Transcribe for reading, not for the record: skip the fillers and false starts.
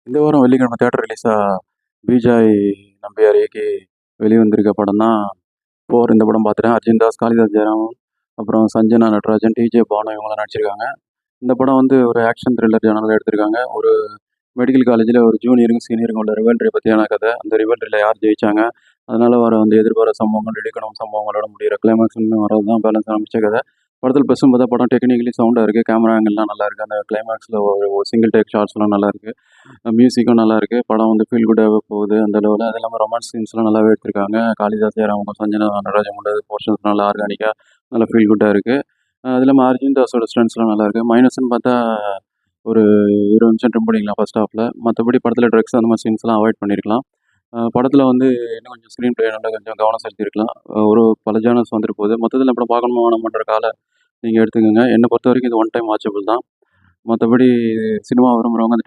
இந்த வாரம் வெள்ளிக்கிழமை தியேட்டர் ரிலீஸா பிஜாய் நம்பியார் இயக்கி வெளிவந்திருக்க படம் தான் போர். இந்த படம் பார்த்துட்டேன். அர்ஜுன் தாஸ், காளிதாஸ் ஜெயராம், அப்புறம் சஞ்சனா நட்ராஜன், டிஜே பானு இவங்களாம் நடிச்சிருக்காங்க. இந்த படம் வந்து ஒரு ஆக்ஷன் த்ரில்லர் ஜானரில் எடுத்திருக்காங்க. ஒரு மெடிக்கல் காலேஜில் ஒரு ஜூனியருக்கும் சீனியருக்கும் உள்ள ரிவல்ரி பற்றியான கதை. அந்த ரிவல்ரியில் யார் ஜெயிச்சாங்க, அதனால் வர வந்து எதிர்பாராத சம்பவங்கள், இடிக்கணும் சம்பவங்களோட முடிகிற கிளைமேக்ஸ்னு வரது தான் பேலன்ஸ் அமைச்ச கதை. படத்தில் ப்ளஸ்ஸும் பார்த்தா படம் டெக்னிக்கலி சவுண்டாக இருக்குது. கேமரா ஆங்கிள்லாம் நல்லா இருக்குது. அந்த கிளைமேக்ஸில் ஒரு சிங்கிள் டேக் ஷாட்ஸ்லாம் நல்லா இருக்குது. மியூசிக்கும் நல்லா இருக்குது. படம் வந்து ஃபீல் குட்டாகவே போகுது அந்த லெவலில். அது இல்லாமல் ரொமான்ஸ் சீன்ஸ்லாம் நல்லாவே எடுத்திருக்காங்க. காளிதாஸ் ஜெயராமுக்கும் சஞ்சனா நடராஜன் உள்ளது போர்ஷன்ஸ் நல்லா ஆர்கானிக்காக நல்லா ஃபீல் குட்டாக இருக்குது. அது இல்லாமல் அர்ஜுன் தாஸோட ஸ்ட்ரென்த்ஸ்லாம் நல்லா இருக்குது. மைனஸ்ன்னு பார்த்தா ஒரு 20 நிமிஷம் ட்ரிம் பண்ணிக்கலாம் ஃபர்ஸ்ட் ஹாஃபில். மற்றபடி படத்தில் ட்ரக்ஸ் அந்த மாதிரி சீன்ஸ்லாம் அவாய்ட் பண்ணியிருக்கலாம். படத்தில் வந்து இன்னும் கொஞ்சம் ஸ்க்ரீன் ப்ளே நல்லா கொஞ்சம் கவனம் செலுத்தியிருக்கலாம். ஒரு பல ஜேர்னல்ஸ் வந்துட்டு போகுது. மொத்தத்தில் படம் பார்க்கணுமா வேணாமான்ற காலை நீங்கள் எடுத்துக்கோங்க. என்னை பொறுத்த வரைக்கும் இது ஒன் டைம் வாட்சபிள் தான். மற்றபடி சினிமா விரும்புகிறவங்க அந்த